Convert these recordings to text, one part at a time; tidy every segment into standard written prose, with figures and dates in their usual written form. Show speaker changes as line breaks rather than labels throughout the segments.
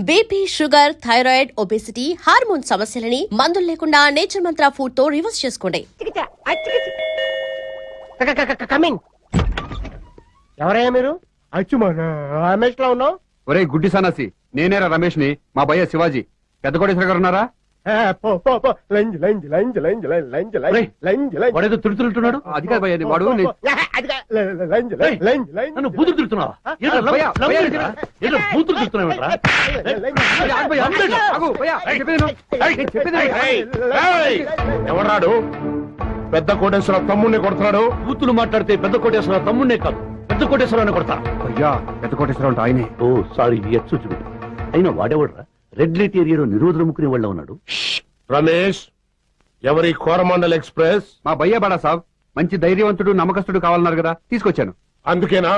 BP, sugar, thyroid, obesity, hormone సమస్యలని మందులు లేకుండా నేచర్ మంత్ర ఫుడ్ తో రివర్స్ చేసుకోండి.
ఎవరయ్యా మీరు? రమేష్ లో ఉన్నావు.
ఒరే గుడ్డి సన్నాసి, నేనేరా రమేష్ ని. మా భయ్య శివాజీ పెద్ద కోటేశ్వర గారు ఉన్నారా? వాడేదో తిడుతున్నాడు. అది కాదు భయ్య, వాడు నన్ను బూతులు తిడుతున్నావా? బూతులు తిడుతున్నావు.
ఎవరాడు? పెద్ద కోటేశ్వర తమ్ముడిని కొడుతున్నాడు.
బూతులు మాట్లాడితే పెద్ద కోటేశ్వర తమ్ముడినే కాదు, పెద్ద కోటేశ్వరాన్ని కొడతారు.
అయ్యా, పెద్ద కోటేశ్వర అంటే ఆయనే.
ఓ సారీ, ఎచ్చు అయినా వాడేవాడ్రా? రెడ్ లైట్ ఏరియాలో నిరోధులు ముక్కునే వాళ్ళ ఉన్నాడు.
రమేష్, ఎవరి కోరమండల్ ఎక్స్ప్రెస్?
మా భయ్య బడా సాబ్ మంచి ధైర్యవంతుడు, నమ్మకస్తుడు కావాలన్నారు కదా, తీసుకొచ్చాను.
అందుకేనా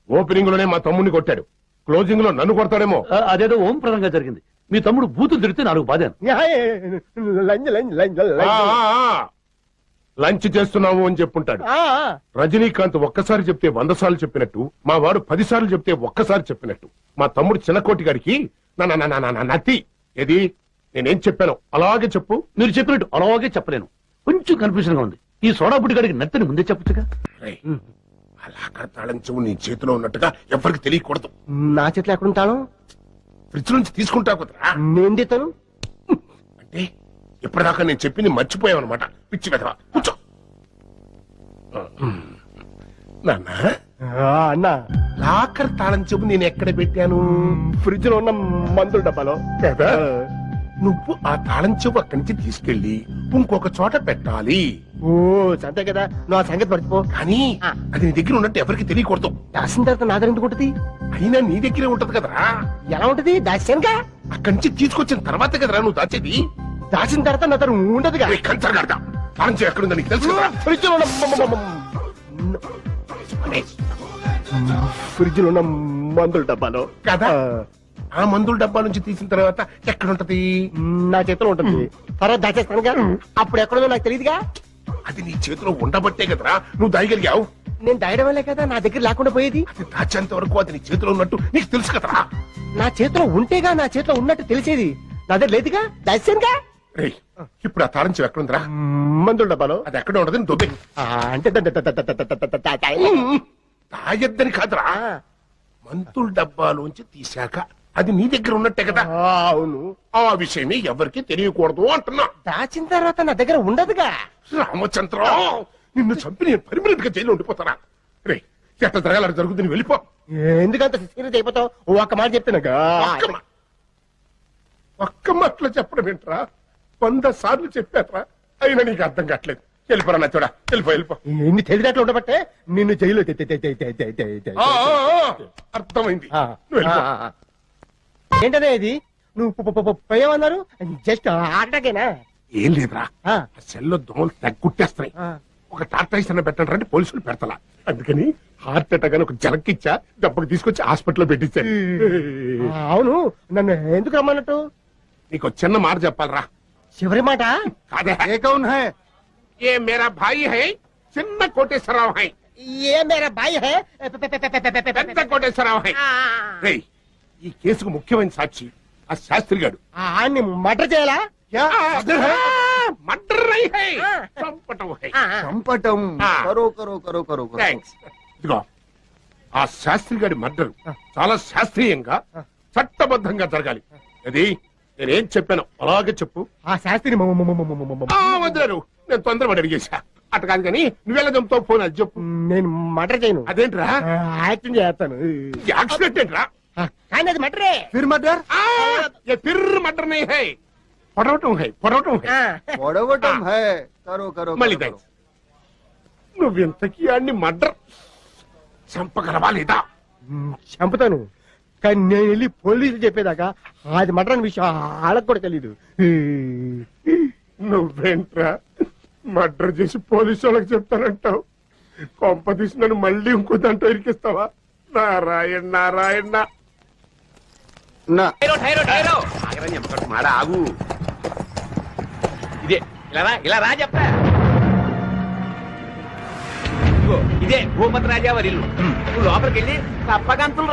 ఓపెనింగ్ లోనే మా తమ్ముడిని కొట్టాడు, క్లోజింగ్ లో నన్ను కొడతాడేమో?
అదేదో ఓం ప్రదంగా జరిగింది. మీ తమ్ముడు బూతులు తిడితే నాలుగు బాధాను.
లంచ్ చేస్తున్నాము అని చెప్పుంటాడు. రజనీకాంత్ ఒక్కసారి చెప్తే 100 సార్లు చెప్పినట్టు, మా వాడు 10 సార్లు చెప్తే ఒక్కసారి చెప్పినట్టు మా తమ్ముడు చిన్నకోటి గారికి నత్తి. ఏది నేనేం చెప్పాను అలాగే చెప్పు.
మీరు చెప్పినట్టు అలాగే చెప్పలేను, కొంచెం కన్ఫ్యూజన్ గా ఉంది. ఈ సోడా బుడ్డి గారికి నత్తని ముందే చెప్పచ్చుగా.
అలా తాళం చెవు నీ చేతిలో ఉన్నట్టుగా ఎవరికి తెలియకూడదు.
నా చేతిలో ఎక్కడుంటాను?
ఫ్రిడ్జ్ నుంచి తీసుకుంటా కుదరా?
నేను తెస్తాను
అంటే ఇప్పటిదాకా నేను చెప్పింది మర్చిపోయావన్నమాట. పిచ్చి వెధవా, కూర్చో. నాన్న,
అన్నా,
లాకర్ తాళం చెవు నేను ఎక్కడ పెట్టాను?
ఫ్రిడ్జ్ లో ఉన్న మందుల డబ్బాలో.
కదా, నువ్వు ఆ తాళం చెవు అక్కడి నుంచి తీసుకెళ్లి ఇంకొక చోట పెట్టాలి.
ఓ అంతే కదా, నువ్వు ఆ సంగతి మర్చిపో.
కానీ అది నీ దగ్గర ఉన్నట్టు ఎవరికి తెలియకూడదు.
దాసిన తర్వాత నా దగ్గర ఎందుకు ఉంటది?
అయినా నీ దగ్గరే ఉంటది కదరా.
ఎలా ఉంటది? దాచానుగా.
అక్కడి నుంచి తీసుకొచ్చిన తర్వాత కదరా నువ్వు దాచేది.
దాచిన తర్వాత నా దగ్గర ఉండదుగా.
కంచరగాడతా తాళం చెవు ఎక్కడుందో నీకు తెలుసు కదా.
ఫ్రిడ్జ్ లో ఉన్న ఫ్రిడ్జ్ లో ఉన్న మందుల డబ్బాలో
కదా. ఆ మందుల డబ్బా నుంచి తీసిన తర్వాత ఎక్కడుంటది?
నా చేతిలో ఉంటుంది. తర్వాత దాచేస్తానుగా. అప్పుడు ఎక్కడుందో నాకు తెలియదుగా.
అది నీ చేతిలో ఉండబట్టే కదరా నువ్వు దాయగలిగావు.
నేను దాయడం వల్లే కదా నా దగ్గర లేకుండా పోయేది.
అది దాచేంత వరకు అది నీ చేతిలో ఉన్నట్టు నీకు తెలుసు కదరా.
నా చేతిలో ఉంటేగా నా చేతిలో ఉన్నట్టు తెలిసేది. నా దగ్గర లేదుగా, దాచానుగా.
రేయ్, ఇప్పుడు ఆ తాళం చెవు ఎక్కడుందిరా?
మందుల డబ్బాలో.
అది ఎక్కడ ఉండదు దొబ్బే.
అంటే
దాయద్దని కాదురా, మందుల డబ్బాలోంచి తీశాక అది నీ దగ్గర ఉన్నట్టే కదా.
అవును.
ఆ విషయమే ఎవరికి తెలియకూడదు అంటున్నా.
దాచిన తర్వాత నా దగ్గర ఉండదుగా.
రామచంద్ర, నిన్ను చంపి నేను పర్మనెంట్ గా జైలు ఉండిపోతారా? రే, ఎట్లా జరగాలని జరుగుతుంది, వెళ్ళిపో.
ఎందుకంత సీరియస్ అయిపోతావు? ఒక్క మాట చెప్తున్నాగా.
ఒక్క మాటలో చెప్పడం ఏంట్రా? 100 సార్లు చెప్పారా? అయినా నీకు అర్థం కావట్లేదు. వెళ్ళిపోరా నా చూడ, వెళ్ళిపో.
ఎన్ని తెలివినట్లు ఉండబట్టే నిన్ను జైలు.
అర్థమైంది, నువ్వు వెళ్ళిపో.
ఏంటనే ఇది? నువ్వు పోయామన్నారు? జస్ట్ ఆటకేనా?
ఏం లేదురా, సెల్లో దోమలు తగ్గుట్టేస్తాయి. ఒక టార్టైస్ అన్న పెట్టండి రండి, పోలీసులు పెడతలా. అందుకని హార్ట్ అటాక్ అని ఒక జలకిచ్చా, దెబ్బకి తీసుకొచ్చి హాస్పిటల్లో పెట్టించాను.
అవును, నన్ను ఎందుకు రమ్మన్నట్టు?
నీకు చిన్న మాట చెప్పాలరా.
చివరి మాట?
కాదే, ఏ మేరా భాయి హై, చిన్న కోటేశ్వరరావు హై.
ఏ మేరా భాయి హై,
పెద్ద కోటేశ్వరరావు హై. రేయ్, ఈ కేసుకు ముఖ్యమైన సాక్షి ఆ శాస్త్రి గాడు.
ఆయన్ని మర్డర్ చేయాలా?
మర్డర్ హై, చంపటం హై.
చంపటం.
థాంక్స్. ఇదిగో, ఆ శాస్త్రి గారి మర్డర్ చాలా శాస్త్రీయంగా చట్టబద్ధంగా జరగాలి. అది నేనేం చెప్పాను అలాగే చెప్పు.
ఆ శాస్త్రి
వదిలేరు, నేను తొందరపడి అడిగేశా. అట కాదు కానీ నువ్వెలా చంపుతావు? ఫోన్ అది చెప్పు.
నేను మర్డర్ చేయను.
అదేంట్రా?
యాక్టింగ్ చేస్తాను.
యాక్సిడెంట్ ఏంట్రా?
కానీ అది మర్డరే.
ఫిర్ మర్డర్?
ఫిర్ మర్డర్ నీ హై, పొడవటం హై, పొడవటం హై.
పొడవటం హై. కరో
మళ్ళీ థాంక్స్. నువ్వెంతకీ అన్ని మర్డర్ చంపగలవా లేదా?
చంపుతాను, కానీ నేను వెళ్ళి పోలీసులు చెప్పేదాకా అది మర్డర్ అనే విషయం వాళ్ళకు కూడా తెలీదు.
నువ్వేంట్రా మర్డర్ చేసి పోలీసు వాళ్ళకి చెప్తానంటావు? కొంప తీసి నన్ను మళ్ళీ ఇంకో దాంట్లో ఇరికిస్తావా? నారాయణ నారాయణ.
ఆగు, ఇదే ఇలా రా చెప్తా. ఇదే భూపతి రాజా వారి ఇల్లు. నువ్వు లోపలికి వెళ్ళి తప్పగంతులు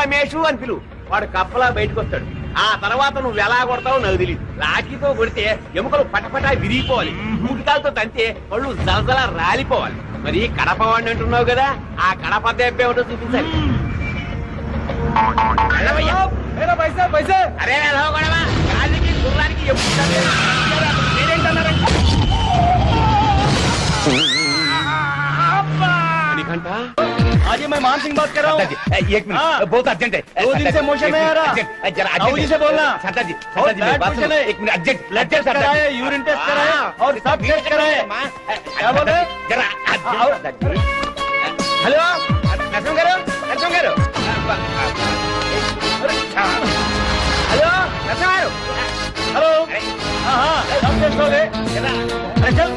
రమేషు అని పిలువు. వాడు కప్పలా బయటకు వస్తాడు. ఆ తర్వాత నువ్వు ఎలా కొడతావో నాకు తెలియదు. లాఠీతో కొడితే ఎముకలు పటపటా విరిగిపోవాలి, మూటికాలతో తంతే వాళ్ళు జలజల రాలిపోవాలి. మరి కడప వాడిని అంటున్నావు కదా, ఆ కడప దెబ్బ ఏమిటో చూపించాలి. వెళ్ళవయ్యా. అరే ఎలా కొడవా, గాలికి గుర్రానికి ఎప్పుడు మీరేంటన్నారంటే
आज मैं मान सिंह बात कर रहा हूँ।
एक मिनट, बहुत अर्जेंट है।
2 दिन से मोशन में आ रहा।
जरा
साहू से बोलना।
सरदार जी,
और
मेरी बात
बैड
सुनो।
पोजीशन है।
एक मिनट, अर्जेंट
ब्लड टेस्ट कराए, यूरिन टेस्ट कराए और सब टेस्ट कराए। क्या बोल रहे?
जरा हेलो नरसिंह गारू, नरसिंह गारू, हेलो नरसिंह गारू,
हेलो। हाँ सब टेस्ट हो गए। अरे चल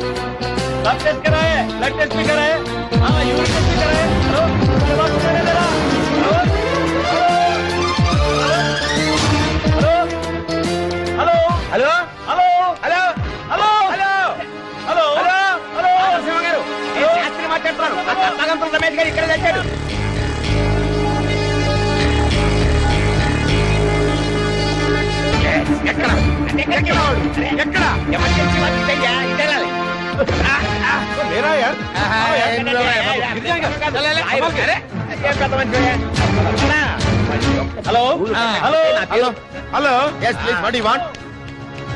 सब टेस्ट कराए, ब्लड टेस्ट भी कराए, हाँ यूरिन टेस्ट भी कराए। हेलो उसके बाद सुनने दे रहा। Hello hello hello hello hello hello hello hello hello
Narasimha గారు, నేను శాస్త్రి మాట్లాడుతున్నాను. ఆ కప్పగంతుల రమేష్ గారు ఇక్కడ తెచ్చాడు. ఎక్కడ ఎక్కడ ఎమర్జెన్సీ వార్డు ఇదయ్యా, ఇది వెళ్ళాలి.
मेरा यार hello hello hello hello yes please what you want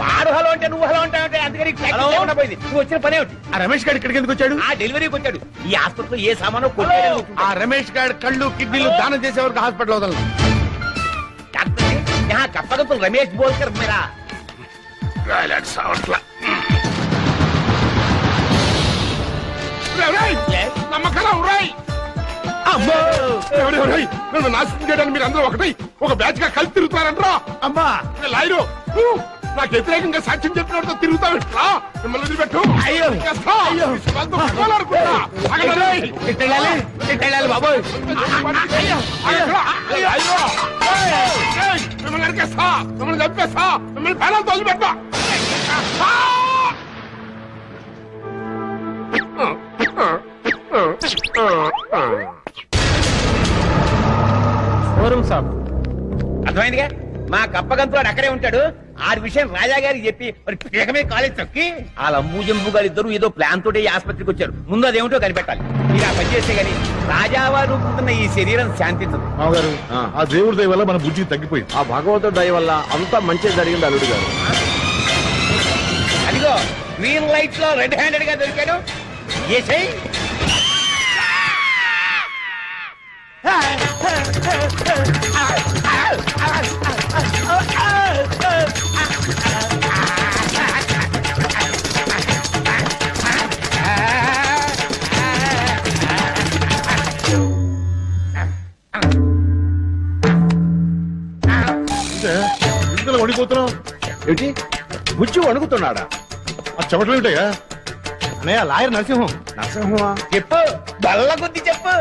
వాడు హలో అంటే నువ్వు హలో అంటే అందుకని
హలో?
పోయింది. నువ్వు వచ్చిన పని ఏమిటి?
ఆ రమేష్ గారు ఇక్కడికి ఎందుకు వచ్చాడు?
ఆ డెలివరీకి వచ్చాడు. ఈ ఆసుపత్రిలో ఏ సామాను కొట్టేయడం
ఆ రమేష్ గారు కళ్ళు కిడ్నీలు దానం చేసే వరకు హాస్పిటల్ వదలను.
కప్పగంతులు రమేష్ బోల్కర్ మీరా?
నమ్మకరా అమ్మా నన్ను నాశనం చేయడానికి మీరు అందరూ ఒకటై ఒక బ్యాచ్ గా కలిసి తిరుగుతారంట్రా.
అమ్మా
లాయరు నాకు వ్యతిరేకంగా సాక్ష్యం చెప్పినట్టు తిరుగుతావిట్రా. మిమ్మల్ని వదిలిపెట్టు.
అయ్యో.
చేస్తా.
అయ్యో.
వాళ్ళతో కొట్టాలనుకుంటా. ఆగండి.
తిట్టేయాలి బాబోయ్.
లాయరు. ఏయ్, మిమ్మల్ని నరికేస్తా, మిమ్మల్ని చంపేస్తా, మిమ్మల్ని పేరాలతో వదిలిపెట్టా.
అర్థమైందిగా? మా కప్పగంతుడు అక్కడే ఉంటాడు. ఆ విషయం రాజా గారికి చెప్పి మరి పీకమే కాలేజ్ తొక్కి ఆ లంబు జంబు గారు ఇద్దరు ఏదో ప్లాన్ తోటి ఈ ఆసుపత్రికి వచ్చారు. ముందు అదేమిటో కనిపెట్టాలి. మీరు ఆ పని చేస్తే గానీ రాజావారు ఉంటున్న ఈ శరీరం శాంతించదు.
మామగారు ఆ దేవుడి దయ వల్ల మన బుద్ధి తగ్గిపోయింది.
ఆ భగవంతుడి దయ వల్ల అంతా మంచి జరిగింది అల్లుడు గారు.
అదిగో గ్రీన్ లైట్ లో రెడ్ హ్యాండెడ్ గా దొరికాడు. ఏ చెయ్యి
ఎందుకలా వణిపోతున్నావు?
ఏంటి బుజ్జి వణుకుతున్నాడా?
ఆ చెమటలు ఏమిటయ్యా?
అన్నయ్య లాయర్ నరసింహం. నరసింహమా?
చెప్పు, బల్ల కొద్ది చెప్పు.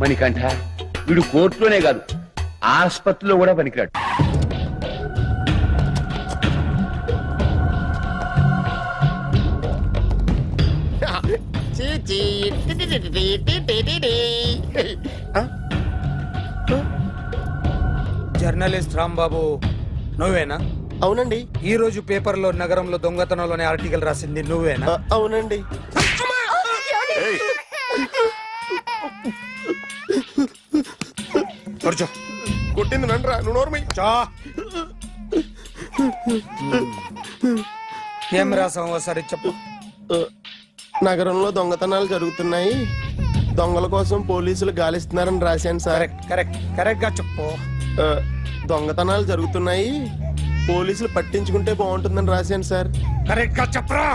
మణికంఠ, వీడు కోర్టులోనే కాదు ఆసుపత్రిలో కూడా పనికిరాడు.
జర్నలిస్ట్ రాంబాబు నువ్వేనా?
అవునండి.
ఈ రోజు పేపర్లో నగరంలో దొంగతనంలోనే ఆర్టికల్ రాసింది నువ్వేనా?
అవునండి.
కూర్చో.
కొట్టింది నండ్రా, నువ్వు నోర్మై.
చా. ఏం రాసావు ఒకసారి చెప్పు.
నగరంలో దొంగతనాలు జరుగుతున్నాయి, దొంగల కోసం పోలీసులు గాలిస్తున్నారని రాశాను సార్.
కరెక్ట్ కరెక్ట్ కరెక్ట్ గా చెప్పు.
దొంగతనాలు జరుగుతున్నాయి, పోలీసులు పట్టించుకుంటే బాగుంటుందని రాశాను సార్.
కరెక్ట్ గా చెప్పరా.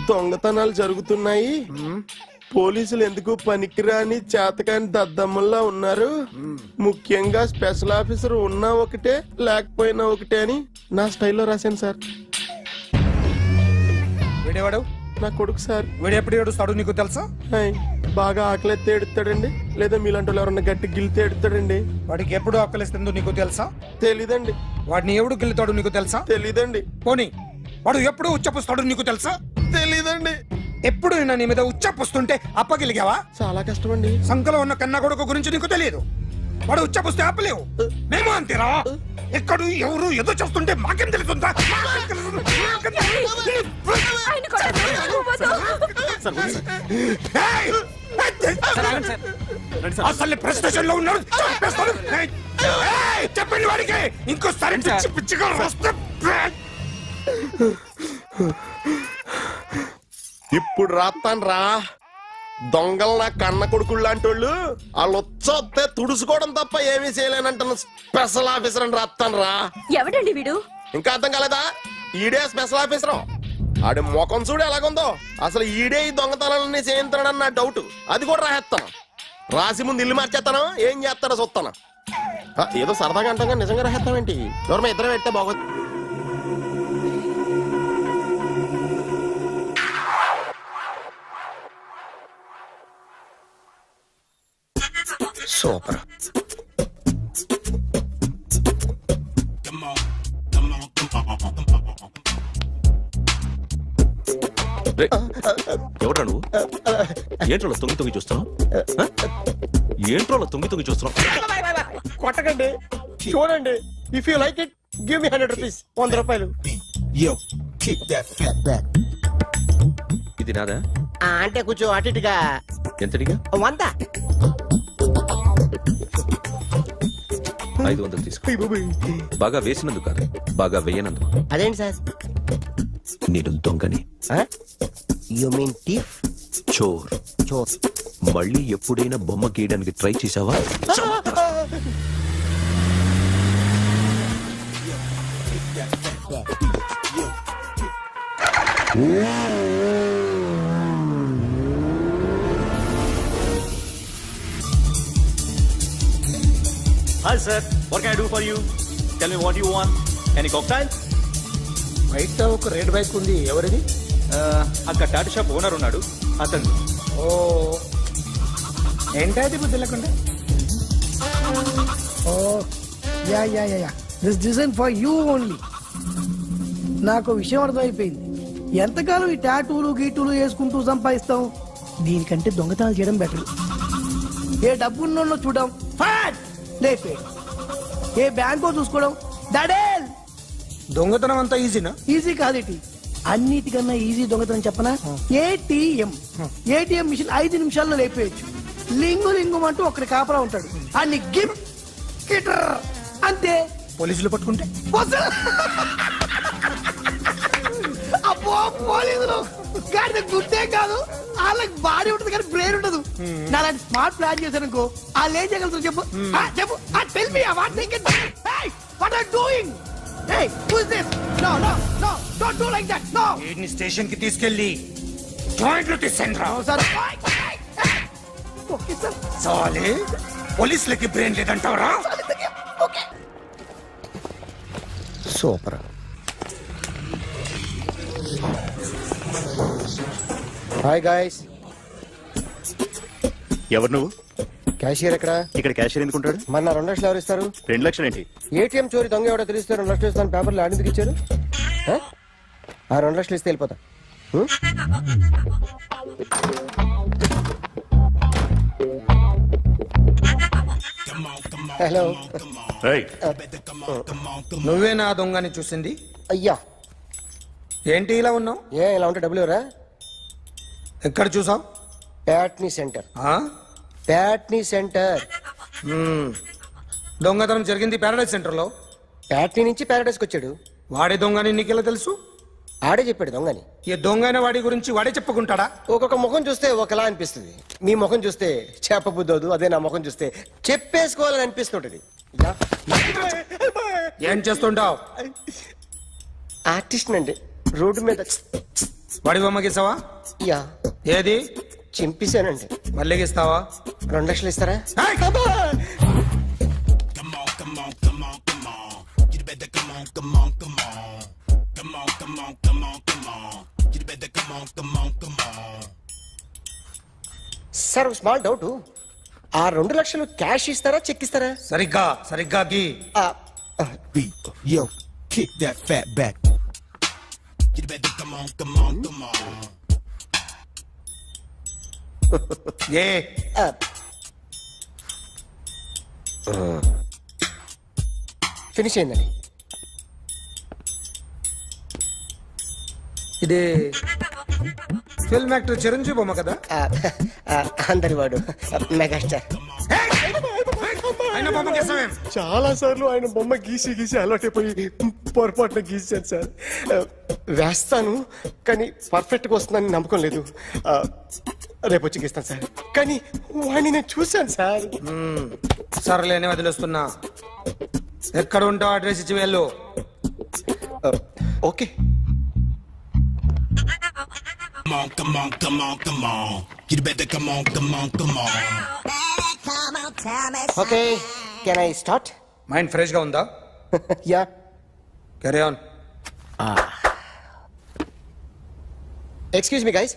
దొంగతనాలు జరుగుతున్నాయి, పోలీసులు ఎందుకు పనికిరాని చేతకాని దద్దమ్మల్లా ఉన్నారు, ముఖ్యంగా స్పెషల్ ఆఫీసర్ ఉన్నా ఒకటే లేకపోయినా ఒకటే అని నా స్టైల్లో రాశాను సార్.
వీడేవాడు?
నా కొడుకు సార్.
వీడు ఎప్పుడు ఏడుస్తాడు నీకు తెలుసా?
హాయ్. బాగా ఆకలిస్తే ఎడుతాడండి లేదా మీలాంటి వాళ్ళు ఎవరన్నా గట్టి గిల్లితే ఎడుతాడండి?
వాడికి ఎప్పుడు ఆకలిస్తుందో నీకు తెలుసా?
తెలీదండి.
వాడిని ఎవడు గిల్లుతాడు నీకు తెలుసా?
తెలీదండి.
పోనీ వాడు ఎప్పుడు ఉచ్చపుస్తాడు నీకు తెలుసా?
తెలీదండి.
ఎప్పుడు నేను నీ మీద ఉచ్చపుస్తుంటే అప్పగిలిగావా?
చాలా కష్టం అండి.
సంకలో ఉన్న కన్న కొడుకు గురించి నీకు తెలియదు. వాడు ఉచ్చపుస్తే ఆపలేవు. మేము అంతేరా. ఎక్కడు ఎవరు ఏదో చేస్తుంటే మాకేం తెలుస్తుందా? ఏయ్! అసలు ప్రెస్టేషన్ లో ఉన్నాడు. చంపేస్తాను. ఏయ్! చెప్పండి వాడికి ఇంకోసారి పిచ్చి పిచ్చిగా వస్తే
ఇప్పుడు రాత్తాను రా. దొంగలు నా కన్న కొడుకులు లాంటి వాళ్ళు వాళ్ళు వచ్చొస్తే తుడుచుకోవడం తప్ప ఏమీ చేయలేనంటున్న స్పెషల్ ఆఫీసర్ అని రాత్తాను రా.
ఎవడండి వీడు?
ఇంకా అర్థం కాలేదా? ఈడే స్పెషల్ ఆఫీసర్. ఆడి ముఖం చూడు ఎలాగుందో. అసలు ఈడే ఈ దొంగతనాలన్నీ చేయించాడని నా డౌట్. అది కూడా రాసేస్తాను. రాసి ముందు ఇల్లు మార్చేస్తాను. ఏం చేస్తాడో చూస్తాను. ఏదో సరదాగా అంటాం కానీ నిజంగా రాసేస్తామేంటి? ఎవరు ఇద్దరం పెట్టే బాగోదు.
సూపర్.
ఎవడ్రా నువ్వు? ఏంట్రోలో తొంగి తొంగి చూస్తున్నావు? ఏంట్రోలో తొంగి తొంగి చూస్తున్నావు?
కొట్టకండి, చూడండి. If you like it give me 100 rupees. 100 రూపాయలు.
ఇది నాదా?
అంటే కొంచెం అటు ఇటుగా.
ఎంతడిగా?
100.
500 తీసుకో. బాగా వేసినందుకు కాదు, బాగా వేయనందుకు.
అదేంటి సార్?
నేను దొంగని.
You mean thief?
చోర్.
చోర్.
మళ్ళీ ఎప్పుడైనా బొమ్మ గీయడానికి ట్రై చేసావా?
Hi sir, what can I do for you? Tell me what you want. Any cocktail?
బయట ఒక రెడ్ బైక్ ఉంది. ఎవరిది?
అక్కడ టాటా షాప్ ఓనర్ ఉన్నాడు, అతను.
ఓ ఏంటది బుద్ధి లేకుండా?
ఓ yeah yeah yeah yeah this design for you only. నాకు విషయం అర్థమైపోయింది. ఎంతకాలం ఈ టాటూలు గీటూలు వేసుకుంటూ సంపాదిస్తాం? దీనికంటే దొంగతనాలు చేయడం బెటర్. ఏ డబ్బున్నోళ్ళు చూడడం ఫాట్ లేపే, ఏ బ్యాంకో చూసుకోవడం దడేల్.
దొంగతనం అంతా ఈజీనా?
ఈజీ కాదేటి, అన్నిటికన్నా ఈజీ దొంగతనం చెప్పనా? ఏటీఎం. ఏటీఎం మిషన్ 5 నిమిషాల్లో లేపేయచ్చు. లింగు లింగు అంటూ ఒకటి కాపలా ఉంటాడు. అన్ని గిమ్ గిటర్ అంతే.
పోలీసులు పట్టుకుంటే
అబ్బో పోలీసులు గాడి గుర్తే కాదు, వాళ్ళకి బాడీ ఉంటుంది కానీ బ్రెయిన్ ఉండదు. నాలాంటి స్మార్ట్ ప్లాన్ చేశానుకో వాళ్ళు ఏం చేయగలుగుతారు చెప్పు? చెప్పు. Tell me what they can. What are doing? Hey, who is this? No, no, no, don't do like that. No.
వీడిని స్టేషన్ కి తీసుకెళ్ళి జాయింట్లు తీసేంద్రా.
No, sir. Okay, sir.
సాలే పోలీసులకి బ్రెయిన్ లేదంటావరా?
Okay.
సూపర్. Hi guys.
ఎవరు నువ్వు?
క్యాషియర్ ఎక్కడ?
ఇక్కడ క్యాషియర్ ఎందుకుంటాడు?
మన 2 లక్షలు ఎవరు ఇస్తారు?
2 లక్షలు ఏంటి?
ఏటీఎం చోరీ దొంగ ఎవడో తెలిస్తే 2 లక్షలు ఇస్తాను పేపర్లు ఆడిందుకు ఇచ్చారు. ఆ 2 లక్షలు ఇస్తే వెళ్ళిపోతా. హలో.
ఏయ్,
నువ్వే నా దొంగని చూసింది?
అయ్యా
ఏంటి ఇలా ఉన్నావు?
ఇలా ఉంటే డబ్బులు ఎవరా?
ఎక్కడ చూసావు?
ప్యాట్నీ సెంటర్. ప్యాట్నీ సెంటర్.
దొంగతనం జరిగింది ప్యారడైజ్ సెంటర్ లో.
ప్యాట్నీ నుంచి ప్యారడైస్కి వచ్చాడు.
వాడే దొంగని నీకెలా తెలుసు?
ఆడే చెప్పాడు దొంగని.
ఈ దొంగైన వాడి గురించి వాడే చెప్పుకుంటాడా?
ఒక్కొక్క ముఖం చూస్తే ఒకలా అనిపిస్తుంది. మీ ముఖం చూస్తే చెప్పబుద్దోదు, అదే నా ముఖం చూస్తే చెప్పేసుకోవాలని అనిపిస్తుంటది.
ఏం చేస్తుంటావు?
ఆర్టిస్ట్ అండి. రోడ్డు మీద
వాడి బొమ్మ గీసావా?
యా.
ఏది?
చింపేశానండి.
మళ్ళీ గీస్తావా?
2 లక్షలు ఇస్తారా? సార్ ఒక స్మాల్ డౌట్, ఆ 2 లక్షలు క్యాష్ ఇస్తారా చెక్ ఇస్తారా?
సరిగ్గా సరిగ్గా గీ.
Yo, kick that fat back. You better come on, come on, come on.
A
finish అయిందండి.
ఇది ఫిల్మ్ యాక్టర్ చిరంజీవి బొమ్మ కదా?
అందరి వాడు మెగాస్టార్.
ఆయన బొమ్మ గీసావేం?
చాలా సార్లు ఆయన బొమ్మ గీసి గీసి అలవాటైపోయి పొరపాటున గీసాను సార్. వేస్తాను కానీ పర్ఫెక్ట్ గా వస్తుందని నమ్మకం లేదు. రేపు వచ్చి గీస్తాను సార్. కానీ వాడిని నేను చూశాను సార్.
సర్లేని వదిలేస్తున్నా. ఎక్కడ ఉంటావు అడ్రస్ ఇచ్చి వెళ్ళు.
Okay.
Come on, come on, come on. You better come on, come on, come on.
Okay, can I start?
Mind fresh గా ఉందా?
Yeah.
Carry on.
Excuse me guys,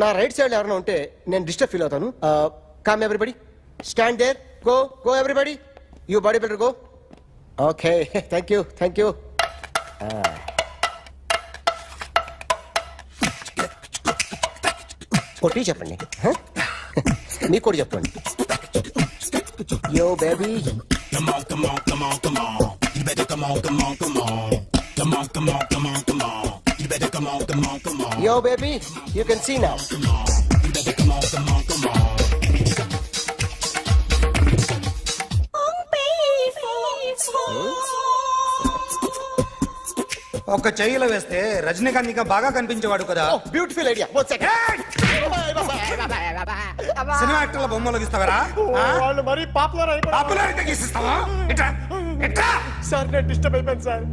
నా రైట్ సైడ్ ఎవరైనా ఉంటే నేను డిస్టర్బ్ ఫీల్ అవుతాను. Come everybody, stand there, go go everybody, you body builder go. Okay, thank you thank you. కొట్టి చెప్పండి, మీకు కూడా చెప్పండి. Yo baby.
Come on, come on, come on, come on. You better come on, come on, come on. Come on, come on, come on, come on. You better come on, come on, come on.
Yo baby, you can see now.
Come on. You better come on, come on, come on.
ఒక చెయ్యిలో వేస్తే రజనీకాంత్ ఇంకా బాగా కనిపించేవాడు కదా.
Beautiful idea. One second.
Cinema యాక్టర్ల బొమ్మలు గీస్తావరా?
వాళ్ళు మరి పాపులర్ అయిపోయారు.
పాపులారిటీ గీసిస్తావా? ఇట్రా ఇట్రా.
సార్ నేను డిస్టర్బ్ అయిపోయాను సార్.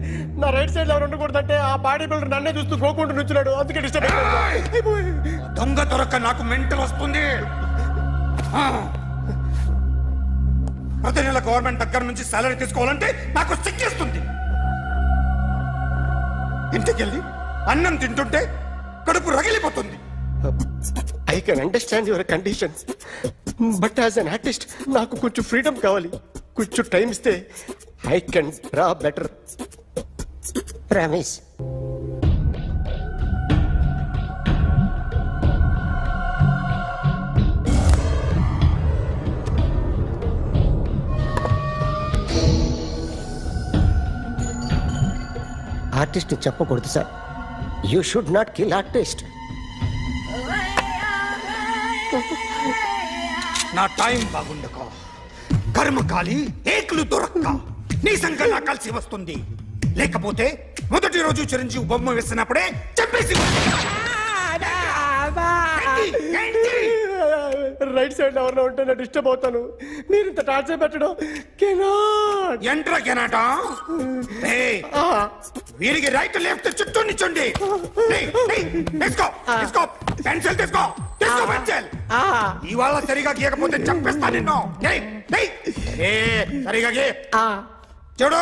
నా రైట్ సైడ్ ఎవరు ఉండకూడదంటే ఆ బాడీ బిల్డర్ నన్నే చూస్తూ గోకుంటూ నుంచున్నాడు, అందుకే డిస్టర్బ్ అయిపోయాను.
దొంగ దొరక్క నాకు మెంటల్ వస్తుంది. ప్రతి నెల గవర్నమెంట్ దగ్గర నుంచి సాలరీ తీసుకోవాలంటే నాకు సిగ్గేస్తుంది. ఇంటికెళ్ళి అన్నం తింటుంటే కడుపు రగిలిపోతుంది.
I can understand your conditions, but as an artist నాకు కొంచెం ఫ్రీడమ్ కావాలి. కొంచెం టైం ఇస్తే I can draw better. Ramesh, artist చెప్పకూడదు sir. You should not kill artist.
నా టైం బాగుండక కర్మకాలి ఏకులు దొరక్క నీ సంఘం నాకు కలిసి వస్తుంది. లేకపోతే మొదటి రోజు చిరంజీవి బొమ్మ వేసినప్పుడే చెప్పేసి.
రైట్ సైడ్ ఎవరిలో ఉంటే నేను డిస్టర్బ్ అవుతాను. మీరు ఇంత టార్చర్ పెట్టడం కెనాట్.
ఎంట్రా కెనాట. వీరికి రైట్ లెఫ్ట్ చుట్టూ నిచ్చండి. తీసుకో తీసుకో పెన్సిల్ తీసుకో తీసుకో పెన్సిల్. ఇవాళ సరిగా గీయకపోతే చంపేస్తా నిన్ను. సరిగా గీ. చూడు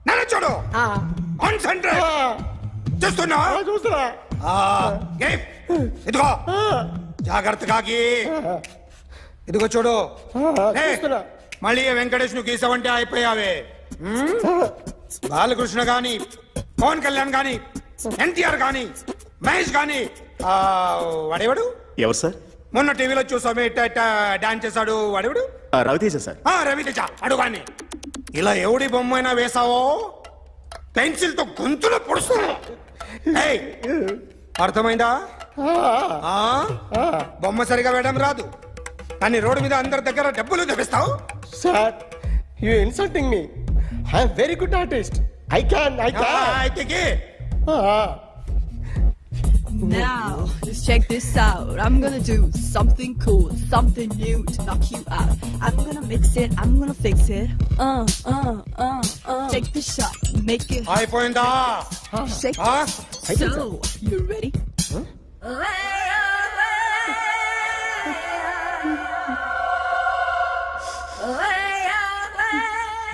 నన్ను చూడు. కాన్సంట్రేట్ చూస్తున్నా
చూస్తున్నా.
ఇదిగో జాగ్రత్తగా గీ. ఇదిగో చూడు. మళ్ళీ వెంకటేష్ ను గీసావంటే అయిపోయావే. బాలకృష్ణ గాని, పవన్ కళ్యాణ్ గాని, ఎన్టీఆర్ గాని, మహేష్ గాని, వాడేవాడు
ఎవరు సార్?
మొన్న టీవీలో చూసామే డాన్స్ చేశాడు వాడేవాడు?
రవితేజ సార్.
రవితేజ అడుగాని. ఇలా ఎవడి బొమ్మైనా వేసావో పెన్సిల్ తో గొంతులో పొడుస్తావు. అర్థమైందా? బొమ్మ సరిగా వేయడం రాదు కానీ రోడ్డు మీద అందరి దగ్గర డబ్బులు తెప్పిస్తావు.
Sir you insulting me. I am very good artist. I can
అయితే
Now, just check this out. I'm gonna do something cool, something new to knock you out. I'm gonna mix it, I'm gonna fix it. Take the shot, make it.
అయిపోయిందా?
Shake it. So, you ready?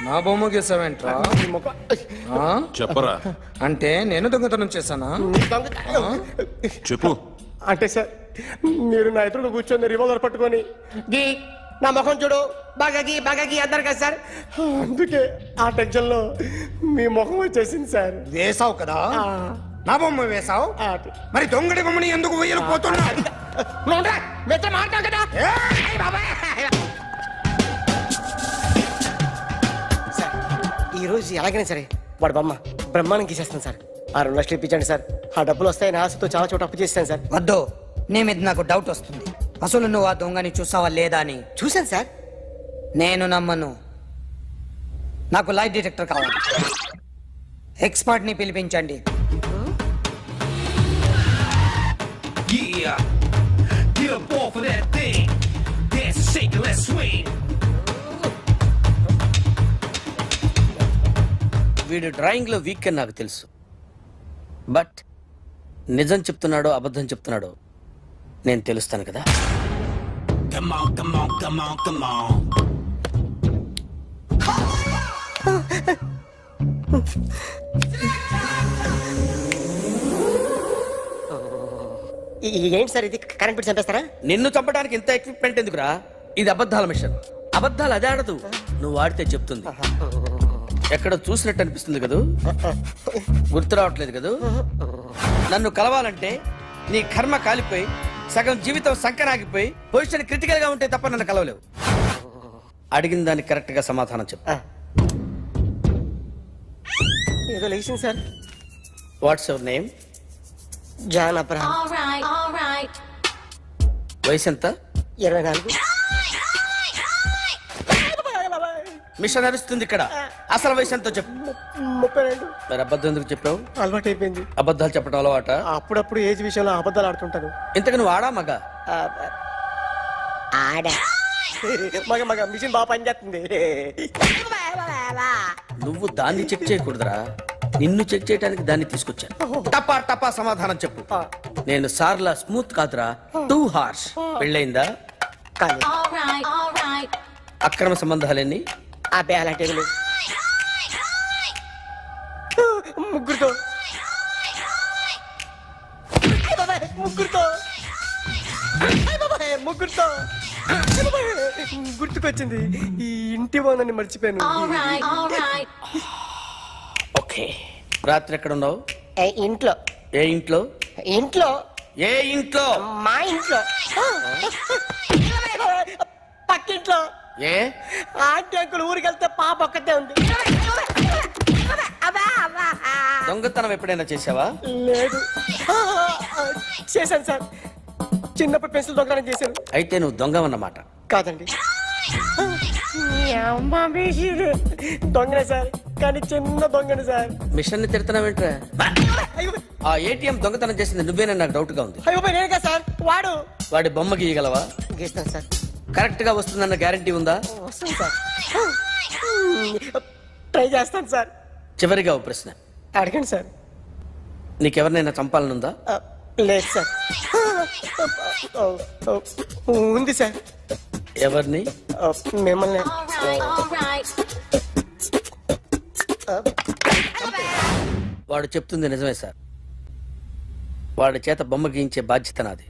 నా బొమ్మ గీసావేంట్రా?
చెప్పరా.
అంటే నేను దొంగతనం చేశానా?
చెప్పు.
అంటే సార్ మీరు నా ఎదురు కూర్చొని రివాల్వర్ పట్టుకొని గీ నా ముఖం చూడు బాగా గీ అన్నారు కదా సార్, అందుకే ఆ టెన్షన్ లో మీ ముఖం వచ్చేసింది సార్.
వేసావు కదా, నా బొమ్మ వేసావు, మరి దొంగడి బొమ్మని ఎందుకు వేయలు పోతున్నా?
ఈ రోజు ఎలాగైనా సరే వాడు బొమ్మ బ్రహ్మాండం గీసేస్తాను సార్. 6 లక్షలు ఇప్పించండి సార్, ఆ డబ్బులు వస్తాయని ఆశతో చాలా చోట అప్పు చేస్తాను సార్.
వద్దు, నీ మీద నాకు డౌట్ వస్తుంది. అసలు నువ్వు ఆ దొంగని చూసావా లేదా అని.
చూశాను సార్.
నేను నమ్మను. నాకు లైట్ డిటెక్టర్ కావాలి. ఎక్స్పర్ట్ ని పిలిపించండి.
వీడు డ్రాయింగ్ లో వీక్ అని నాకు తెలుసు, బట్ నిజం చెప్తున్నాడో అబద్ధం చెప్తున్నాడో నేను తెలుస్తాను కదా.
Come on, come on, come on, come on.
ఏంటి సార్ ఇది, కరెంట్ బిల్ చంపేస్తారా?
నిన్ను చంపడానికి ఇంత ఎక్విప్మెంట్ ఎందుకురా? ఇది అబద్ధాల మిషన్. అబద్ధాలు అదే ఆడదు, నువ్వు ఆడితే చెప్తుంది. ఎక్కడ చూసినట్టు అనిపిస్తుంది కదూ, గుర్తు రావట్లేదు కదూ. నన్ను కలవాలంటే నీ కర్మ కాలిపోయి సగం జీవితం సంకరాగిపోయి పొజిషన్ క్రిటికల్ గా ఉంటే తప్ప నన్ను కలవలేవు. అడిగిన దానికి కరెక్ట్ గా సమాధానం చెప్పు.
ఏదో లేచింది sir.
What's your name?
John Abraham.
వయసు ఎంత?
24.
మిషన్ నడుస్తుంది ఇక్కడ. అసలు వయసు ఎంతో చెప్పు.
32.
మరి అబద్ధం ఎందుకు చెప్పావు?
అలవాటు అయిపోయింది.
అబద్ధాలు చెప్పడం అలవాట?
అప్పుడప్పుడు ఏజ్ విషయంలో అబద్ధాలు ఆడుతుంటాను.
ఇంతకు నువ్వు ఆడా మగ?
ఆడా. మగ మిషన్ బాగా పనిచేస్తుంది.
నువ్వు దాన్ని చెక్ చేయకూడదురా, నిన్ను చెక్ చేయడానికి దాన్ని తీసుకొచ్చాను. టపా టపా సమాధానం చెప్పు. నేను సార్లా స్మూత్ కాదురా, టూ హార్ష్. పెళ్ళయిందా? అక్రమ సంబంధాలన్నీ?
అబ్బే అలాంటి ముగ్గురుతో గుర్తుకొచ్చింది. ఈ ఇంటి బాగుందని మర్చిపోయాను.
ఓకే, రాత్రి ఎక్కడ ఉన్నావు?
ఇంట్లో.
ఏ ఇంట్లో?
ఇంట్లో.
ఏ ఇంట్లో?
మా ఇంట్లో. పక్కింట్లో.
ఏ
ఆంటీ అంకుల్ ఊరికి వెళ్తే పాప ఒక్కతే ఉంది.
దొంగతనం ఎప్పుడైనా చేసావా?
లేదు. చేశాను సార్, చిన్నప్పుడు పెన్సిల్ దొంగతనం చేశాను.
అయితే నువ్వు దొంగవన్నమాట.
కాదండి, దొంగనే సార్, కానీ చిన్న దొంగని సార్.
మిషన్ ని తిడుతున్నావేంట్రా? ఆ ఏటీఎం దొంగతనం చేసింది నువ్వేనని నాకు డౌట్ గా ఉంది.
అయ్యో నేనే సార్.
వాడి బొమ్మ గీయగలవా?
గీస్తాను సార్.
కరెక్ట్ గా వస్తుందన్న గ్యారంటీ ఉందా?
వస్తుంది సార్, ట్రై చేస్తాను సార్.
చివరిగా ఓ ప్రశ్న
అడగండి సార్.
నీకెవరినైనా చంపాలనుందా?
లేదు సార్. ఉంది సార్.
ఎవరిని?
మిమ్మల్ని.
వాడు చెప్తుంది నిజమే సార్. వాడి చేత బొమ్మ గీయించే బాధ్యత నాది.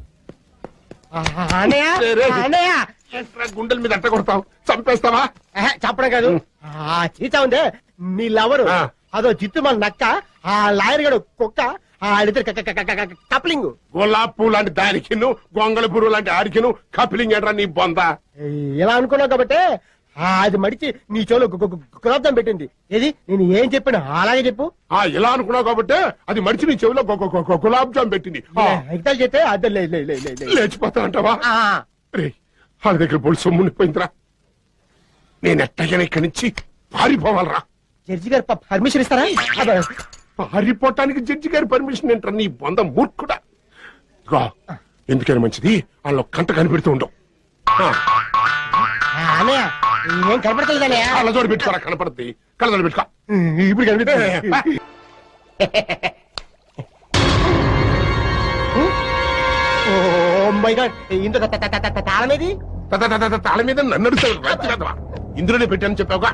గుండెల మీద అట్ట కొడతావు, చంపేస్తావా?
చెప్పడం కాదు, చీచా ఉందే మీ లవరు, అదో జిత్తు మన నక్క, ఆ లాయర్ గడు కుక్క, కప్లింగ్.
గులాబ్ పూ లాంటి దానికి గొంగళ పురుగు లాంటి ఆడికిను కప్లింగ్ ఎట్రా నీ బొంద.
ఇలా అనుకున్నావు కాబట్టి అది మడిచి నీ చెవులో గులాబ్జామ్ పెట్టింది. ఏది నేను ఏం చెప్పాను అలాగే చెప్పు.
ఇలా అనుకున్నావు కాబట్టి అది మడిచి నీ చెవిలో గులాబ్ జామ్ పెట్టింది.
ఎగ్జాల్ చేస్తే అదే
లేచిపోతానంటావా? రే వాళ్ళ దగ్గర పోలీసు సొమ్ము ఉండిపోయిందిరా. నేను ఎట్టగానే ఇక్కడి నుంచి పారిపోవాలరా.
జడ్జి గారు పర్మిషన్ ఇస్తారా?
పారిపోవటానికి జడ్జి గారి పర్మిషన్ ఏంట్రా నీ బొంద మూర్ఖుడా. ఎందుకైనా మంచిది వాళ్ళు కంట కనిపెడుతూ ఉండవు.
ఏం కనపడతలేదనే
కళ్ళజోడు పెట్టుకోరా, కనపడుతుంది. కళ్ళజోడు పెట్టుకో.
ఇప్పుడు కనిపెట్టే ఇంత తాళమేది?
తాళ మీద నన్ను అడుగుతాడు. ఇందులోనే పెట్టాను చెప్పావుగా.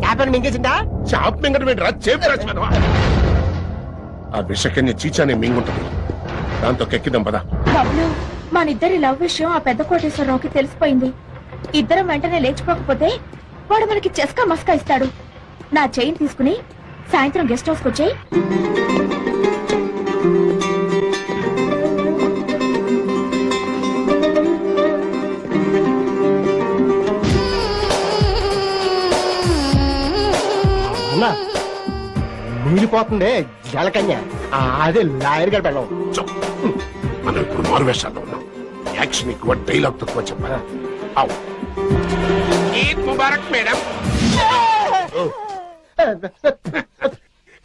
చేపలు మింగేసిందా?
చాప్ మింగటం ఏంటి రా, చేపి రాసినవా? ఆ విషకన్య చీచానే మింగుంటది. దాంతో కెక్కిద్దాం పదా.
బబ్లు, మన ఇద్దరి లవ్ విషయం ఆ పెద్ద కోటేశ్వరరావుకి తెలిసిపోయింది. ఇద్దరం వెంటనే లేచిపోకపోతే వాడు మనకి చెస్కా మస్కా ఇస్తాడు. నా చైన్ తీసుకుని సాయంత్రం గెస్ట్ హౌస్కి వచ్చేయి.
మిగిలిపోతుంది జలకన్య, అదే లాయర్ గారు పెళ్ళం.
మనం ఇప్పుడు మారువేషాల్లో ఉన్నాం. యాక్షన్ ఎక్కువ, డైలాగ్ తక్కువ చెప్పాలి. అవు ఈద్ ముబారక్ మేడం.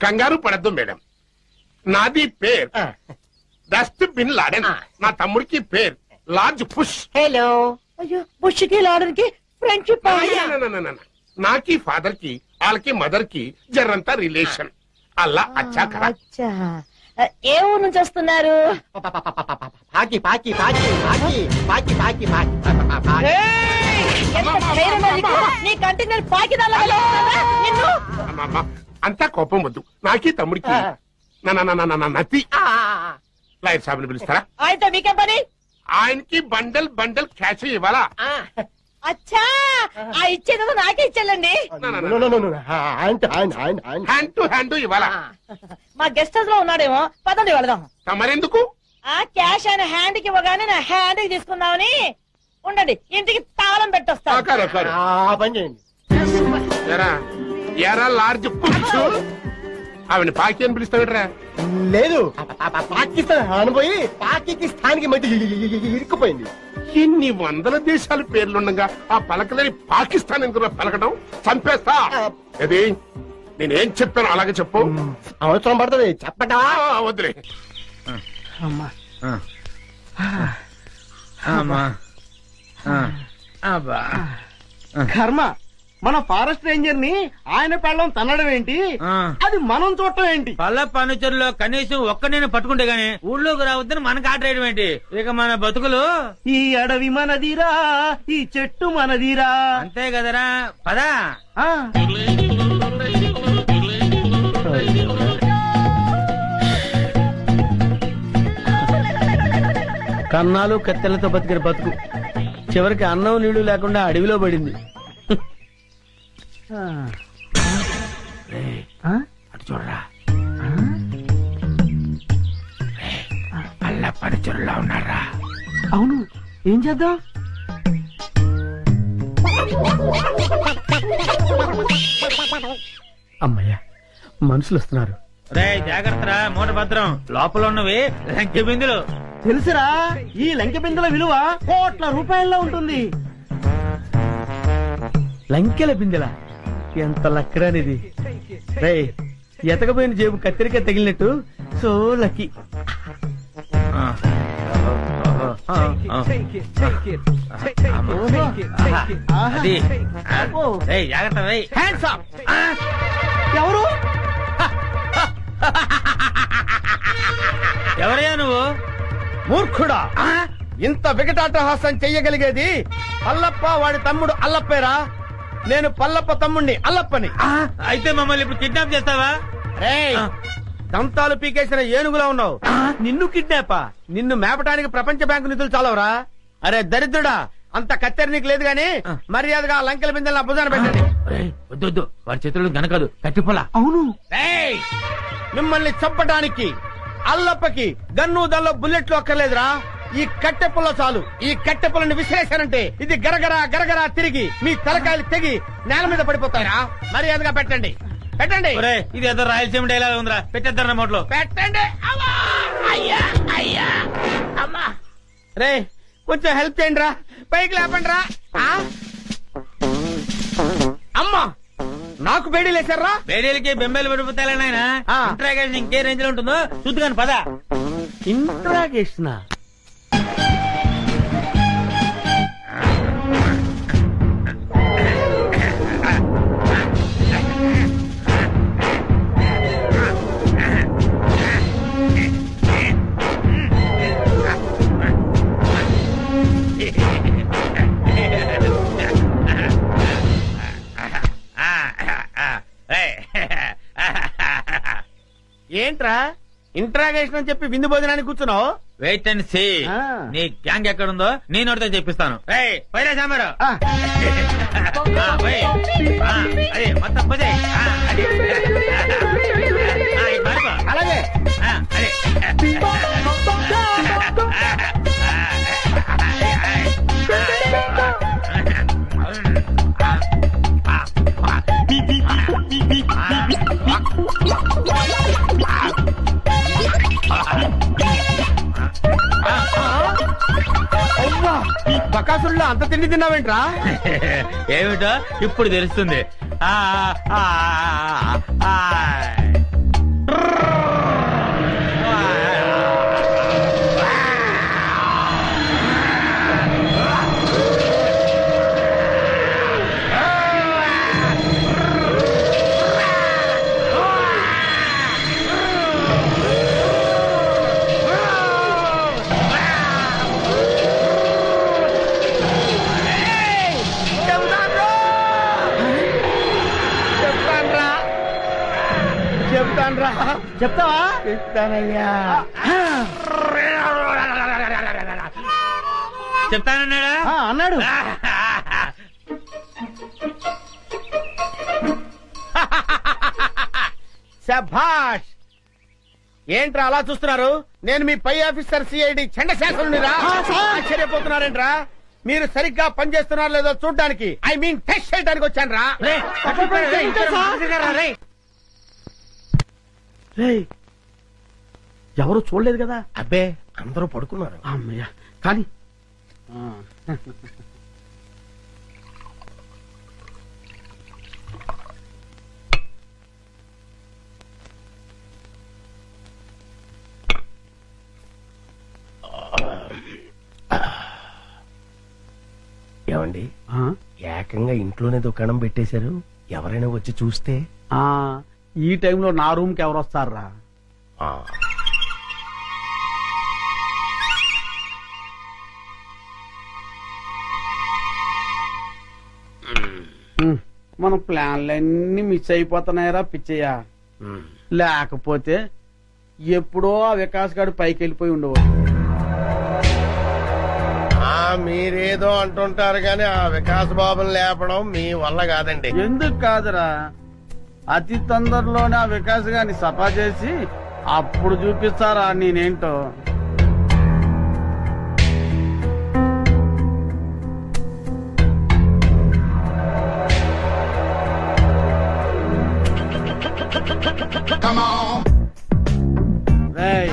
కంగారు పడద్దు మేడం. నాది పేరు డస్ట్ బిన్ లాడెన్. నా తమ్ముడికి పేరు లార్జ్ పుష్.
హలో. అయ్యో, బుష్కి లాడర్కి ఫ్రెండ్షిప్.
నాకి ఫాదర్ కి వాళ్ళకి మదర్ కి జర్రంతా రిలేషన్. అల్లా అచ్చా కరా.
ఏ ఊరు నుంచి వస్తున్నారు? పాకి పాకి పాకి పాకి పాకి పాకి పాకి. నీ కంటికి నేను పాకి
అంతా కోపం వద్దు. నాకి తమ్ముడికి నతి. లాయర్ సాబ్ పిలుస్తారా?
ఆయనతో మీకేం పని?
ఆయనకి బండల్ బండల్ క్యాష్ ఇవ్వాలా?
అచ్చా, ఆ ఇచ్చేదో నాకే ఇచ్చేళ్ళండి.
హ్యాండ్ టు హ్యాండ్ ఇవ్వాలా?
మా గెస్ట్ హౌస్ లో ఉన్నాడేమో, పదండి వెళదాం.
తమరెందుకు?
ఆ క్యాష్ ఆయన హ్యాండ్ కి ఇవ్వగానే నా హ్యాండ్ కి తీసుకుందామని. ఉండండి, ఇంటికి తాళం పెట్టొస్తా.
పని చేయండి.
ఎరా లార్జ్ పుచ్చు. ఆవిడ పాకి అని పిలుస్తావిట్రా?
లేదు, పాకిస్తాన్ అనుపోయి పాకిస్తాన్కి మధ్య ఇరుక్కుపోయింది.
ఇన్ని వందల దేశాల పేర్లుండగా ఆ పలకలేని పాకిస్తాన్ ఎందుకు పలకడం? చంపేస్తా. అది నేనేం చెప్పాను అలాగే చెప్పు.
అవసరం పడుతుంది చెప్పటా?
వద్దులే.
కర్మ, మన ఫారెస్ట్ రేంజర్ ని ఆయన పెళ్ళం తన్నడం ఏంటి? అది మనం చూడటం ఏంటి?
పల్ల పనుచరులో కనీసం ఒక్క నేను పట్టుకుంటే గానీ ఊళ్ళోకి రావద్దని మనకు ఆట వేయడం ఏంటి? ఇక మన బతుకులు
ఈ అడవి మనదిరా, ఈ చెట్టు మనదిరా.
అంతే కదరా, పదా.
కన్నాలు కత్తెలతో బతికిన బతుకు చివరికి అన్నం నీళ్లు లేకుండా అడవిలో పడింది.
అటు చూడరా, పల్ల పనుచరులా ఉన్నారా?
అవును, ఏం చేద్దాం? అమ్మయ్యా, మనుషులు వస్తున్నారు.
రే జాగ్రత్తరా, మూట భద్రం. లోపల ఉన్నవి లంకె బిందులు.
తెలుసురా, ఈ లంకె బిందెల విలువ కోట్ల రూపాయల్లో ఉంటుంది. లంకెల బిందెల ఎంత లక్కరానిది. రే, ఎతకపోయిన జేబు కత్తిరిక తగిలినట్టు. So lucky.
జాగ్రత్త.
ఎవరు?
ఎవరయ్యా నువ్వు?
మూర్ఖుడా, ఇంత వికటాటహాసం చెయ్యగలిగేది పల్లప్ప వాడి తమ్ముడు అల్లప్పేరా. నేను పల్లప్ప తమ్ముడిని అల్లప్పని.
అయితే మమ్మల్ని ఇప్పుడు కిడ్నాప్ చేస్తావా?
దంతాలు పీకేసిన ఏనుగులా ఉన్నావు. నిన్ను కిడ్నాపా? నిన్ను మేపటానికి ప్రపంచ బ్యాంకు నిధులు చాలవరా? అరే దరిద్రుడా, అంత కత్తెర నీకు లేదు గాని మర్యాదగా లంకెల బిందెల భుజాన పెట్టండి.
వద్దు, వాడి చేతులు గనకదు, కట్టిపోలా.
అవును, మిమ్మల్ని చంపడానికి అల్లప్పకి గన్ను దల్లో బుల్లెట్లు అక్కర్లేదురా. ఈ కట్టె పుల్ల చాలు. ఈ కట్టె పుల్లని విసిరేశారంటే ఇది గరగరా గరగరా తిరిగి మీ తలకాయలు తెగి నేల మీద పడిపోతారా. మర్యాదగా పెట్టండి, పెట్టండి.
ఇది ఏదో రాయలసీమ డైలాగ్ ఉందిరా, పెట్టేద్దాం నోట్లో.
పెట్టండి. అమ్మా, రే కొంచెం హెల్ప్ చేయండి రా, పైకి లేపండి రా. అమ్మా, నాకు బేడీ లేచారా?
బేడీలకి బెంబేలు పడిపోతాయి నాయన. ఇంట్రాగేషన్ ఇంకే రేంజ్ లో ఉంటుందో చూద్దుగాని పదా.
ఇంట్రాగేషన్ ఏంట్రా? ఇంట్రాగేషన్ అని చెప్పి విందు భోజనానికి కూర్చున్నావు.
వెయిట్ అండ్ సీ నీ గ్యాంగ్ ఎక్కడుందో నేను అడితే చెప్పిస్తాను. పైరా సాంబారు అదే మొత్తం పోతే
అలాగే
బకాసుల్లో అంత తిండి తిన్నావేంట్రా?
ఏమిటో ఇప్పుడు తెలుస్తుంది.
చెప్తావా? చెప్తానయ్యా.
చెప్తానన్నాడా?
అన్నాడు.
శభాష్. ఏంట్రా అలా చూస్తున్నారు? నేను మీ పై ఆఫీసర్ సిఐడి చండశాసనుడిరా. ఆశ్చర్యపోతున్నారేంట్రా? మీరు సరిగ్గా పనిచేస్తున్నారో లేదో చూడడానికి, ఐ మీన్ టెస్ట్ చేయడానికి వచ్చాను రా.
ఎవరు చూడలేదు కదా?
అబ్బే అందరూ పడుకున్నారు.
అమ్మయ్యా కానీ
ఏమండి, ఏకంగా ఇంట్లోనే దుకాణం పెట్టేశారు. ఎవరైనా వచ్చి చూస్తే?
ఈ టైంలో నా రూమ్ కి ఎవరు వస్తారా? మన ప్లాన్లన్నీ మిస్ అయిపోతున్నాయరా పిచ్చయ్యా. లేకపోతే ఎప్పుడో ఆ వికాస్ గారు పైకి వెళ్ళిపోయి ఉండవచ్చు.
మీరేదో అంటుంటారు గాని ఆ వికాస్ బాబుని లేపడం మీ వల్ల కాదండి.
ఎందుకు కాదురా, అతి తొందరలోనే ఆ వికాస్ గారిని సఫా చేసి అప్పుడు చూపిస్తారా నేనేంటో. రేయ్,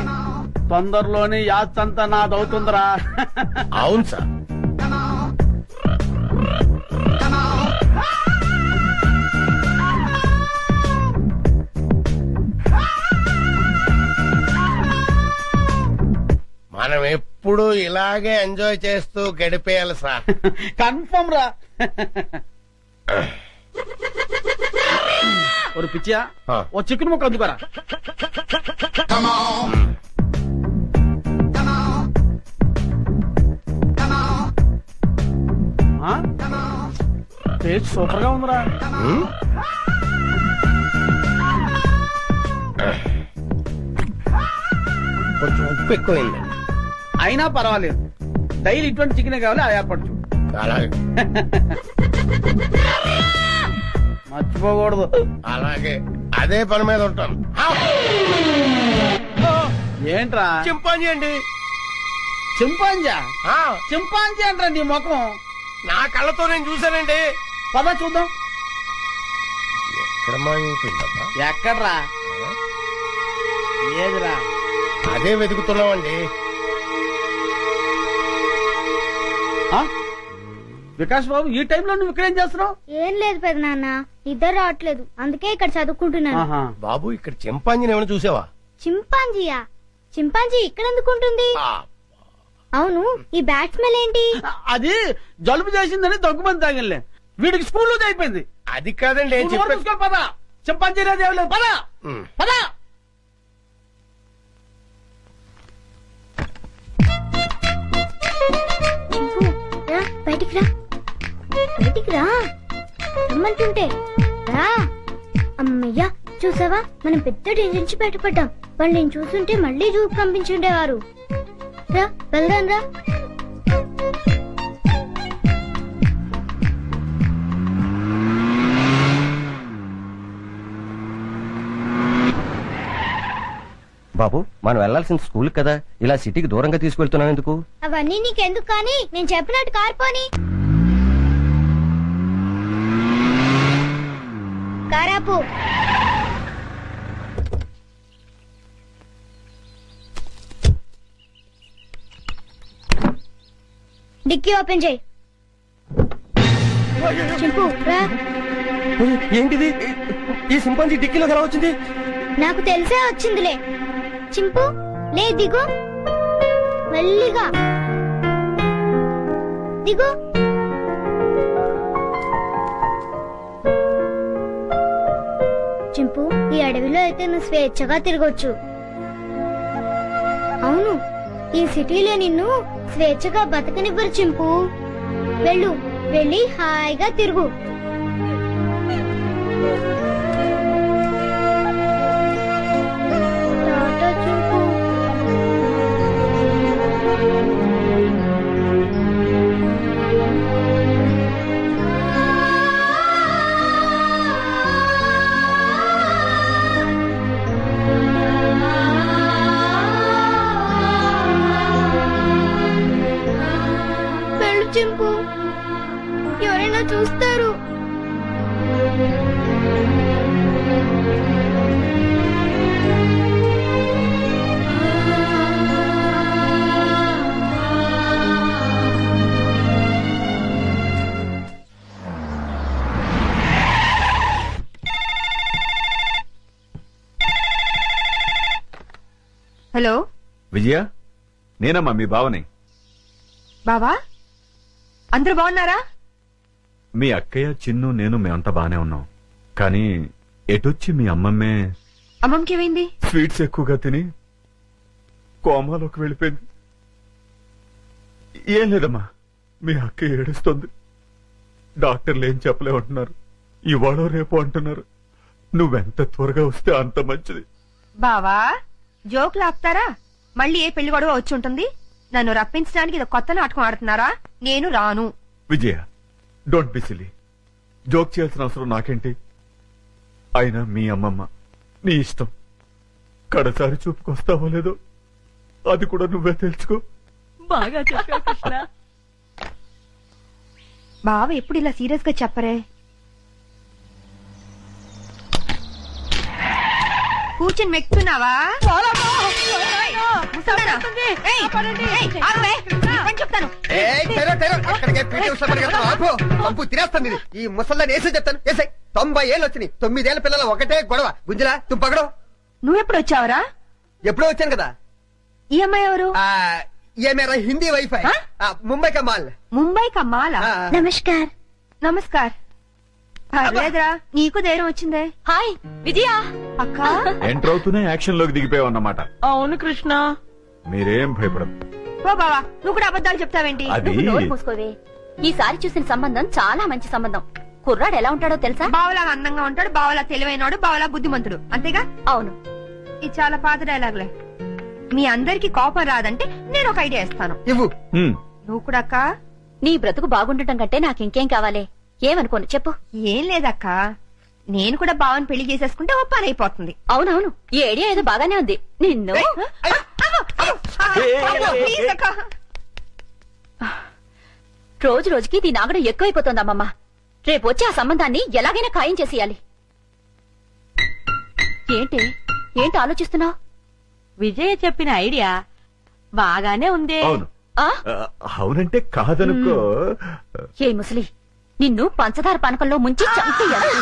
తొందరలోనే యాత్రంతా నాదవుతుందిరా.
అవును సార్. మనం ఎప్పుడు ఇలాగే ఎంజాయ్ చేస్తూ గడిపేయాలి సార్.
కన్ఫర్మ్ రా. ఒక పిచ్చియా, ఓ చికెన్ ముక్క అందుకోరా. టేస్ట్ సూపర్ గా ఉందిరా.
కొంచెం ఉప్పు ఎక్కువైంది.
అయినా పర్వాలేదు, డైలీ ఇటువంటి చికెన్ కావాలి. ఆ ఏర్పాటు చూడు.
అలాగే
మర్చిపోకూడదు.
అలాగే అదే పని మీద ఉంటాను.
ఏంట్రా?
చింపాంజీ అండి.
చింపాంజా? చింపాంజీ అంటారా నీ ముఖం?
నా కళ్ళతో నేను చూశానండి.
పద చూద్దాం.
ఎక్కడ మాయమైపోయిందబ్బా?
ఎక్కడ్రా? ఏదిరా?
అదే వెతుకుతున్నామండి.
వికాస్ బాబు, ఈ టైంలో నువ్వు ఇక్కడేం చేస్తున్నావు?
ఏం లేదు పెద్ద నాన్న, ఇద్దరు రావట్లేదు, అందుకే ఇక్కడ చదువుకుంటున్నాను.
బాబు, ఇక్కడ చింపాంజీని ఏమైనా చూసావా?
చింపాంజీయా? చింపాంజీ ఇక్కడ ఎందుకుంటుంది? అవును, ఈ బ్యాట్ స్మెల్ ఏంటి?
అది జలుబు చేసిందని దగ్గుమంది తాగిలే. వీడికి స్కూల్లో అయిపోయింది.
అది కాదండి.
పద, చింపాంజీ రాజు లేదు. పద పద.
బయటికి రా, బయటికి రా రమ్మంటుంటే రా. అమ్మయ్యా, చూసావా, మనం పెద్ద డేంజర్ నుంచి బయటపడ్డాం. వాళ్ళు నేను చూస్తుంటే మళ్ళీ జూకు పంపించుండేవారు. రా వెళ్దాం రా.
బాబు మనం వెళ్లాల్సిన స్కూల్ కదా, ఇలా సిటీకి దూరంగా తీసుకెళ్తున్నావు ఎందుకు?
అవన్నీ నీకెందుకు కానీ నేను చెప్పినట్టు కార్పోని. కారాపు. డిక్కీ ఓపెన్ చేయి. చింపు రా.
ఏంటిది? ఈ సింపాంజీ డిక్కీలో ఎలా వచ్చింది?
నాకు తెలిసే వచ్చిందిలే. చింపు లే దిగు. మెల్లిగా దిగు. చింపు ఈ అడవిలో అయితే నువ్వు స్వేచ్ఛగా తిరగొచ్చు. అవును, ఈ సిటీలో నిన్ను స్వేచ్ఛగా బతకనివ్వరు చింపు. వెళ్ళు, వెళ్ళి హాయిగా తిరుగు. టాటా చింపు. వెళ్ళు చింపు, ఎవరైనా చూస్తారు.
హలో విజయ, నేనమ్మా మీ బావని.
బావా, అందరూ బాగున్నారా?
మీ అక్కయ్య, చిన్ను, నేను మేమంతా బానే ఉన్నాం. కానీ ఎటొచ్చి మీ అమ్మమ్మే
అమ్మమ్మకి ఏమైంది?
స్వీట్స్ ఎక్కువగా తిని కోమాలోకి వెళ్ళిపోయింది. ఏం లేదమ్మా, మీ అక్క ఏడుస్తుంది. డాక్టర్లు ఏం చెప్పలేమంటున్నారు. ఇవాళ రేపు అంటున్నారు. నువ్వెంత త్వరగా వస్తే అంత మంచిది.
బావా, జోకులు ఆపుతారా? మళ్ళీ ఏ పెళ్లి గొడవ వచ్చి ఉంటుంది. నన్ను రప్పించడానికి ఇది కొత్త నాటకం ఆడుతున్నారా? నేను రాను.
విజయ, డోంట్ బి సిలీ. జోక్ చేయాల్సిన అవసరం నాకేంటి? అయినా మీ అమ్మమ్మ నీ ఇష్టం. కడసారి చూపుకొస్తావో లేదో అది కూడా నువ్వే తెలుసుకో.
బాగా చెప్పావు కృష్ణ. బావ ఎప్పుడు ఇలా సీరియస్ గా చెప్పరే. కూర్చొని మెక్కుతున్నావా? చెప్తాను.
తినేస్తాను. ఈ ముసల్దాన్ని వేసి చెప్తాను. 90 ఏళ్ళు వచ్చినాయి. 9 ఏళ్ల పిల్లల ఒకటే గొడవ. గుంజలా తుంపగడం.
నువ్వెప్పుడు వచ్చావరా?
ఎప్పుడో వచ్చాను కదా.
ఈ అమ్మాయి ఎవరు?
ये मेरा हिंदी वाईफाई मुंबई का माल.
ముంబై కా మాలా? నమస్కార్. నమస్కార్. పర్లేదురా, నీకు ధైర్యం వచ్చిందే. హాయ్ విజయ. అక్క
ఎంటర్ అవుతూనే యాక్షన్ లోకి దిగిపోయావన్నమాట.
అవును కృష్ణ.
మీరేం భయపడదు.
ఓ బావా, నువ్వు కూడా అబద్ధాలు చెప్తావేంటి?
అది
మూసుకోవే. ఈసారి చూసిన సంబంధం చాలా మంచి సంబంధం. కుర్రాడు ఎలా ఉంటాడో తెలుసా? బావలా అందంగా ఉంటాడు, బావలా తెలివైనడు, బావలా బుద్ధిమంతుడు. అంతేగా? అవును. ఇది చాలా పాత డైలాగ్లే. మీ అందరికి కోపం రాదంటే నేను ఒక ఐడియా ఇస్తాను.
ఇవ్వు.
నువ్వు కూడా అక్క. నీ బ్రతుకు బాగుండటం కంటే నాకు ఇంకేం కావాలి? ఏమనుకోను చెప్పు. ఏం లేదక్క, నేను కూడా బావని పెళ్లి చేసేసుకుంటే ఓ పని అయిపోతుంది. అవునవును, ఈ ఐడియా ఏదో బాగానే ఉంది. నిన్ను రోజు రోజుకి దీని ఆగడం ఎక్కువైపోతుంది అమ్మమ్మ. రేపు వచ్చి ఆ సంబంధాన్ని ఎలాగైనా ఖాయం చేసేయాలి. ఏంటి ఆలోచిస్తున్నావు? విజయ చెప్పిన ఐడియా బాగానే ఉంది.
అవునంటే కాదనుకో.
ఏ ముసలి, నిన్ను పంచదార పానకంలో ముంచి చంపేయాలి.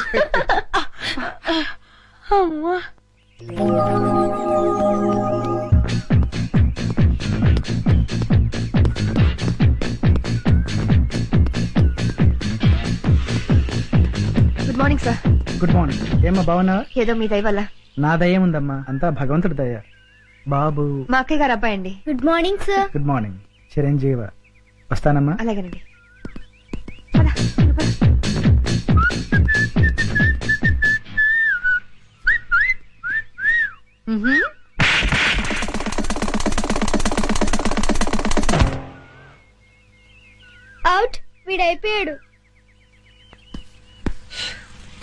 Good morning sir.
Good morning. ఏమ్మా బాగున్నావా?
ఏదో మీ దయ వల్ల.
నా దయ ఉందమ్మా, అంతా భగవంతుడి దయ. బాబు
మా అక్కయ్య గారు అబ్బాయి అండి. Good morning sir.
Good morning. చిరంజీవ. వస్తానమ్మా.
అలాగేనండి. వీడైపోయాడు.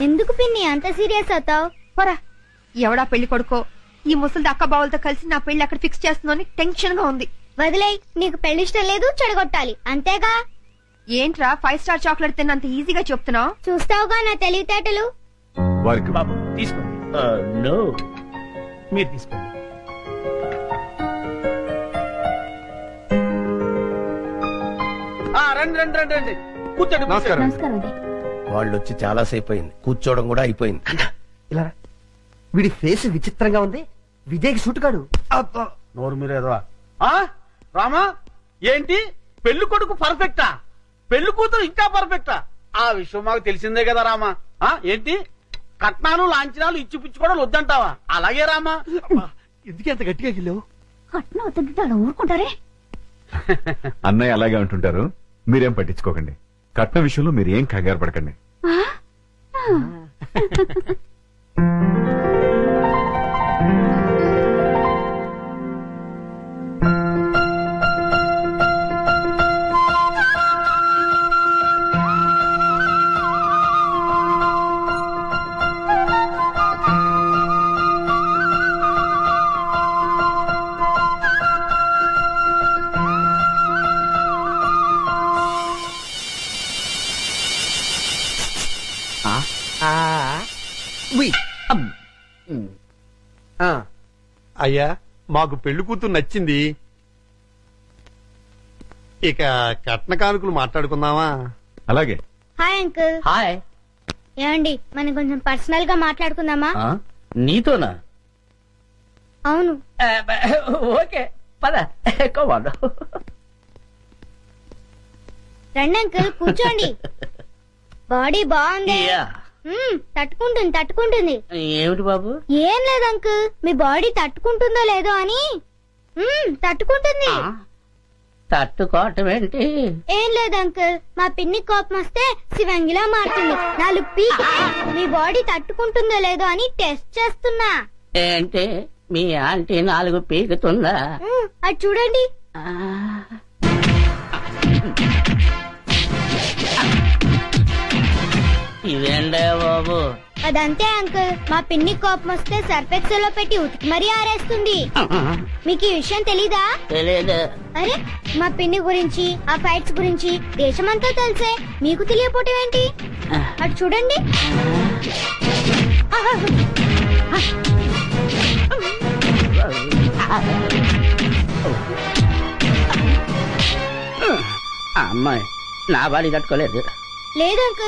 ఎందుకు పిన్ని అంత సీరియస్ అవుతావు? పోరా. ఎవడా పెళ్లి కొడుకో ఈ ముసలి అక్క బావులతో కలిసి నా పెళ్లి అక్కడ ఫిక్స్ చేస్తుందని టెన్షన్ గా ఉంది. వదిలేయ్, నీకు పెళ్లి ఇష్టం లేదు, చెడగొట్టాలి అంతేగా. ఏంట్రా 5 స్టార్ చాక్లెట్ తిన్నంత ఈజీగా చెప్తున్నావు? చూస్తావుగా నా తెలివితేటలు.
వారికి
బాబు తీసుకోండి. నో, మీరు తీసుకోండి.
రండి రండి రండి రండి కూర్చోండి.
నమస్కారం.
నమస్కారం.
వాళ్ళు వచ్చి చాలా సేపు అయింది, కూర్చోవడం కూడా అయిపోయింది.
ఇలా వీడి ఫేస్ విచిత్రంగా ఉంది. విజయ్కి సూట్ కాడు.
నోరు మీరేదవా? రామా, ఏంటి పెళ్లి కొడుకు పర్ఫెక్టా, పెళ్లి కూతురు ఇంకా పర్ఫెక్టా? ఆ విషయం మాకు తెలిసిందే కదా రామా. ఏంటి కట్నాలు లాంఛనాలు ఇచ్చి పుచ్చుకోవడం వద్దంటావా? అలాగే రామా.
ఎందుకు ఎంత గట్టిగా గిల్లావు?
కట్నం అవుతుంటే అలా ఊరుకుంటారే.
అన్నయ్య అలాగే అంటుంటారు, మీరేం పట్టించుకోకండి. కట్న విషయంలో మీరు ఏం కంగారు పడకండి.
అయ్యా, మాకు పెళ్లి కూతురు నచ్చింది. ఇక కట్న కానుకలు మాట్లాడుకుందామా?
అలాగే.
Hi uncle.
హాయ్.
ఏమండి మనం కొంచెం పర్సనల్ గా మాట్లాడుకుందామా?
నీతోనా?
అవును.
ఓకే పద.
రండి అంకుల్, కూర్చోండి. బాడీ బాగుంది. తట్టుకుంటుంది తట్టుకుంటుంది.
ఏమిటి బాబు?
ఏం లేదు అంకుల్, మీ బాడీ తట్టుకుంటుందో లేదో అని. తట్టుకుంటుంది.
తట్టుకోవటం ఏంటి?
ఏం లేదు అంకుల్, మా పిన్ని కోపం వస్తే శివంగిలా మారుతుంది. 4 పీక్. మీ బాడీ తట్టుకుంటుందో లేదో అని టెస్ట్ చేస్తున్నా.
ఏంటి మీ ఆంటీ 4 పీకుతుందా?
అది చూడండి.
ఇదేంటే బాబు?
అదంతే అంకుల్, మా పిన్ని కోపం వస్తే సర్ఫెక్సల్ లో పెట్టి ఉతికి మరీ ఆరేస్తుంది. మీకు ఈ విషయం తెలీదా?
తెలీదు.
అరే, మా పిన్ని గురించి ఆ ఫైట్స్ గురించి దేశమంతా తెలిసే మీకు తెలియపోవటం ఏంటి? అటు చూడండి.
అమ్మాయి నా బాడీ తట్టుకోలేదు.
లేదు అంకుల్,